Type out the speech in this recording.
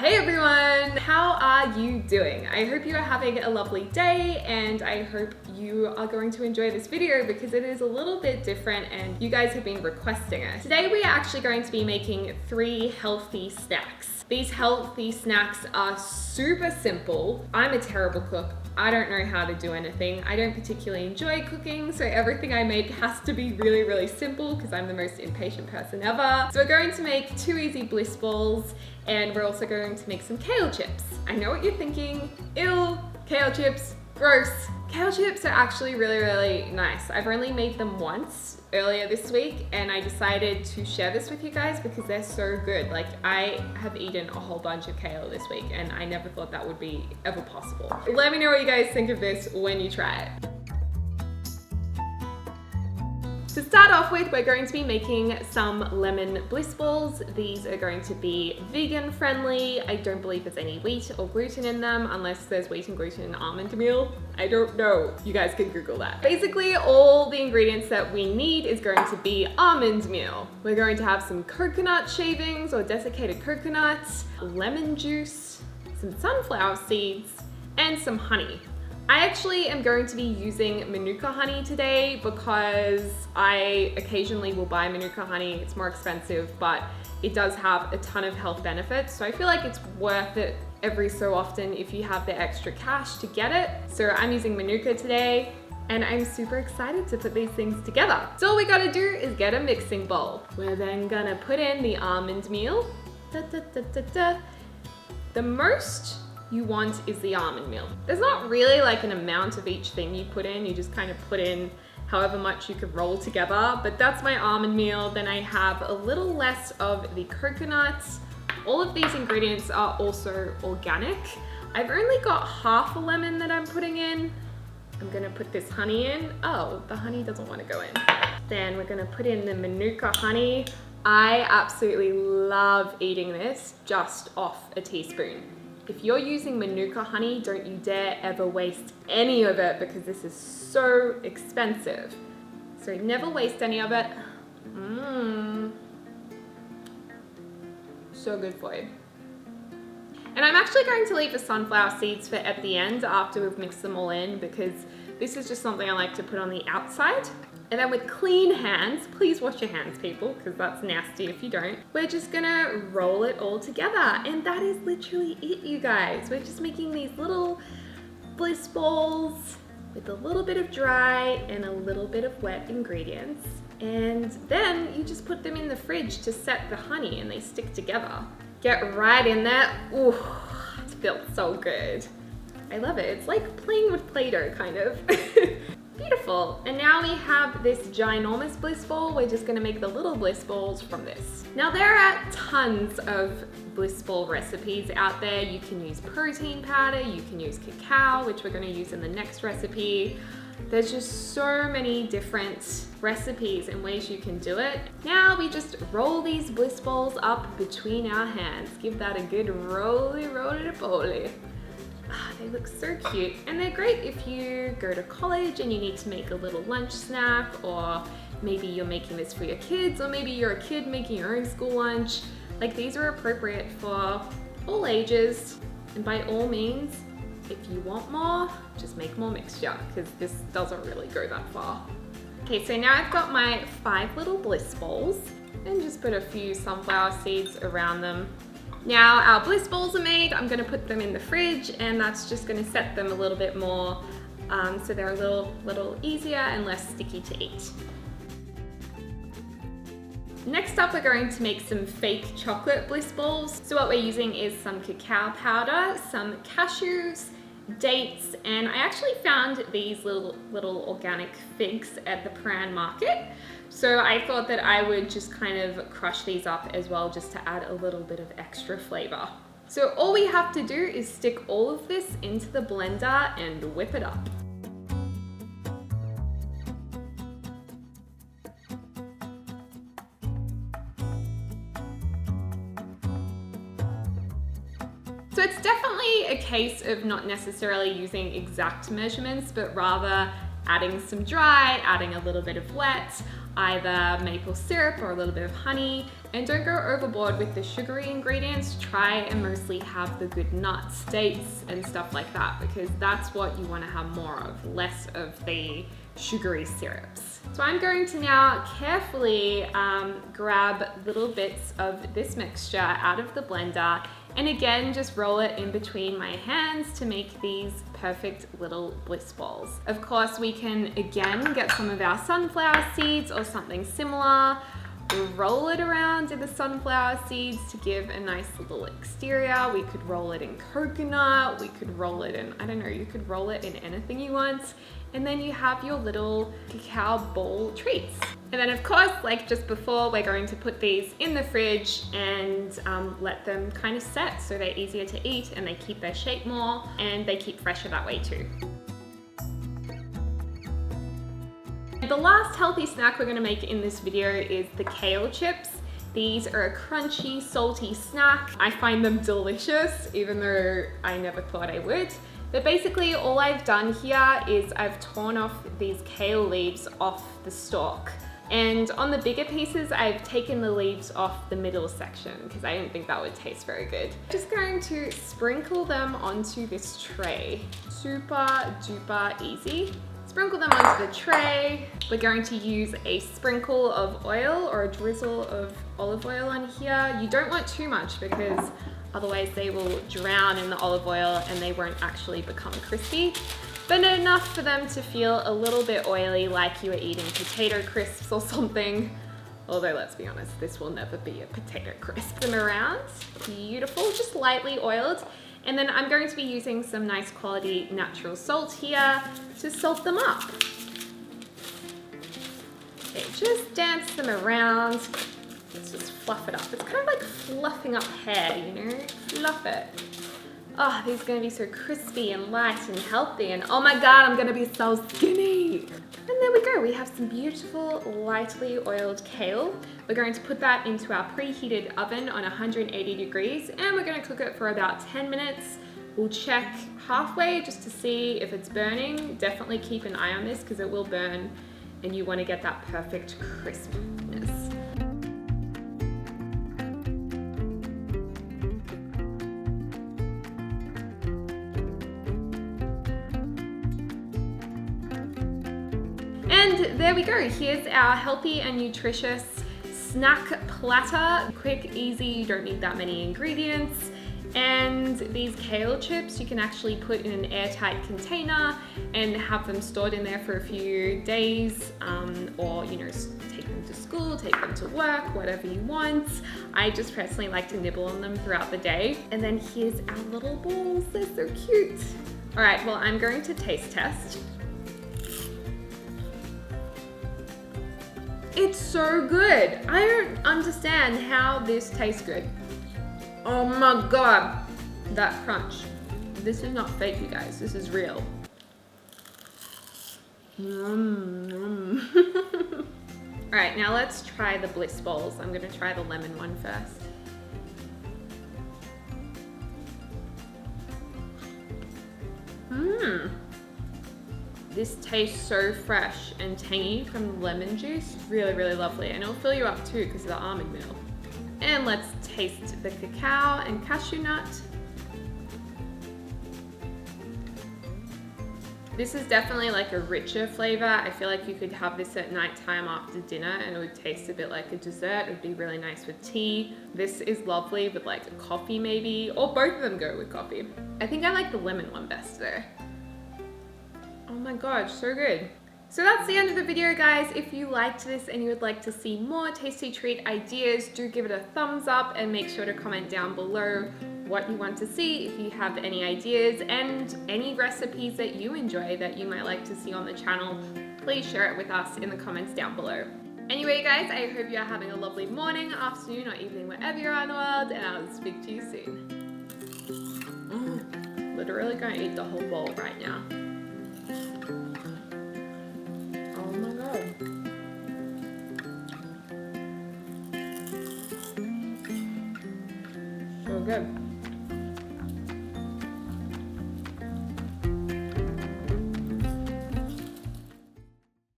Hey everyone, how are you doing? I hope you are having a lovely day and I hope you are going to enjoy this video because it is a little bit different and you guys have been requesting it. Today we are actually going to be making 3 healthy snacks. These healthy snacks are super simple. I'm a terrible cook. I don't know how to do anything. I don't particularly enjoy cooking, so everything I make has to be really, really simple because I'm the most impatient person ever. So we're going to make 2 easy Bliss Bowls and we're also going to make some kale chips. I know what you're thinking, ew, kale chips, gross. Kale chips are actually really, really nice. I've only made them once earlier this week and I decided to share this with you guys because they're so good. Like, I have eaten a whole bunch of kale this week and I never thought that would be ever possible. Let me know what you guys think of this when you try it. To start off with, we're going to be making some lemon Bliss Bowls. These are going to be vegan friendly. I don't believe there's any wheat or gluten in them unless there's wheat and gluten in almond meal. I don't know. You guys can Google that. Basically, all the ingredients that we need is going to be almond meal. We're going to have some coconut shavings or desiccated coconuts, lemon juice, some sunflower seeds, and some honey. I actually am going to be using Manuka honey today because I occasionally will buy Manuka honey. It's more expensive, but it does have a ton of health benefits. So I feel like it's worth it every so often if you have the extra cash to get it. So I'm using Manuka today and I'm super excited to put these things together. So all we gotta do is get a mixing bowl. We're then gonna put in the almond meal. The most you want is the almond meal. There's not really like an amount of each thing you put in. You just kind of put in however much you could roll together, but that's my almond meal. Then I have a little less of the coconuts. All of these ingredients are also organic. I've only got half a lemon that I'm putting in. I'm gonna put this honey in. Oh, the honey doesn't want to go in. Then we're gonna put in the Manuka honey. I absolutely love eating this just off a teaspoon. If you're using Manuka honey, don't you dare ever waste any of it because this is so expensive. So never waste any of it. So good for you. And I'm actually going to leave the sunflower seeds for at the end after we've mixed them all in because this is just something I like to put on the outside. And then with clean hands, please wash your hands, people, because that's nasty if you don't. We're just gonna roll it all together. And that is literally it, you guys. We're just making these little Bliss Bowls with a little bit of dry and a little bit of wet ingredients. And then you just put them in the fridge to set the honey and they stick together. Get right in there. Ooh, it feels so good. I love it. It's like playing with Play-Doh, kind of. Beautiful. And now we have this ginormous Bliss Bowl. We're just gonna make the little Bliss Bowls from this. Now there are tons of Bliss Bowl recipes out there. You can use protein powder, you can use cacao, which we're gonna use in the next recipe. There's just so many different recipes and ways you can do it. Now we just roll these Bliss Bowls up between our hands. Give that a good roly-roly-poly. They look so cute and they're great if you go to college and you need to make a little lunch snack, or maybe you're making this for your kids, or maybe you're a kid making your own school lunch. Like, these are appropriate for all ages, and by all means, if you want more, just make more mixture because this doesn't really go that far. Okay, so now I've got my 5 little Bliss Bowls and just put a few sunflower seeds around them. Now our Bliss Bowls are made. I'm gonna put them in the fridge and that's just gonna set them a little bit more so they're a little easier and less sticky to eat. Next up, we're going to make some fake chocolate Bliss Bowls. So what we're using is some cacao powder, some cashews, dates, and I actually found these little organic figs at the Paran market. So I thought that I would just kind of crush these up as well just to add a little bit of extra flavor. So all we have to do is stick all of this into the blender and whip it up. So it's definitely a case of not necessarily using exact measurements, but rather adding some dry, adding a little bit of wet, either maple syrup or a little bit of honey, And don't go overboard with the sugary ingredients. Try and mostly have the good nuts, dates, and stuff like that, because that's what you want to have more of, less of the sugary syrups. So I'm going to now carefully grab little bits of this mixture out of the blender, and again just roll it in between my hands to make these perfect little bliss balls. Of course, we can again get some of our sunflower seeds or something similar, roll it around in the sunflower seeds to give a nice little exterior. We could roll it in coconut, we could roll it in, I don't know, you could roll it in anything you want. And then you have your little cacao ball treats. And then of course, like just before, we're going to put these in the fridge and let them kind of set so they're easier to eat and they keep their shape more and they keep fresher that way too. The last healthy snack we're gonna make in this video is the kale chips. These are a crunchy, salty snack. I find them delicious, even though I never thought I would. But basically all I've done here is I've torn off these kale leaves off the stalk. And on the bigger pieces, I've taken the leaves off the middle section because I didn't think that would taste very good. Just going to sprinkle them onto this tray. Super duper easy. Sprinkle them onto the tray. We're going to use a sprinkle of oil or a drizzle of olive oil on here. You don't want too much because otherwise they will drown in the olive oil and they won't actually become crispy. But enough for them to feel a little bit oily, like you were eating potato crisps or something. Although let's be honest, this will never be a potato crisp. Them around, beautiful, just lightly oiled. And then I'm going to be using some nice quality natural salt here to salt them up. Okay, just dance them around. Let's just fluff it up. It's kind of like fluffing up hair, you know? Fluff it. Oh, these are gonna be so crispy and light and healthy, and oh my God, I'm gonna be so skinny. And there we go, we have some beautiful lightly oiled kale. We're going to put that into our preheated oven on 180 degrees, and we're gonna cook it for about 10 minutes. We'll check halfway just to see if it's burning. Definitely keep an eye on this because it will burn, and you wanna get that perfect crispness. And there we go, here's our healthy and nutritious snack platter. Quick, easy, you don't need that many ingredients. And these kale chips, you can actually put in an airtight container and have them stored in there for a few days, or you know, take them to school, take them to work, whatever you want. I just personally like to nibble on them throughout the day. And then here's our little balls, they're so cute. All right, well, I'm going to taste test. It's so good. I don't understand how this tastes good. Oh my God, that crunch. This is not fake, you guys, this is real. All right, now let's try the Bliss Bowls. I'm gonna try the lemon one first. This tastes so fresh and tangy from the lemon juice. Really, really lovely. And it'll fill you up too because of the almond meal. And let's taste the cacao and cashew nut. This is definitely like a richer flavor. I feel like you could have this at nighttime after dinner and it would taste a bit like a dessert. It would be really nice with tea. This is lovely with like a coffee maybe, or both of them go with coffee. I think I like the lemon one best though. Oh my gosh, so good. So that's the end of the video, guys. If you liked this and you would like to see more tasty treat ideas, do give it a thumbs up and make sure to comment down below what you want to see, if you have any ideas and any recipes that you enjoy that you might like to see on the channel. Please share it with us in the comments down below. Anyway, guys, I hope you're having a lovely morning, afternoon, or evening, wherever you are in the world, and I'll speak to you soon. Literally gonna eat the whole bowl right now. Oh my God. So good.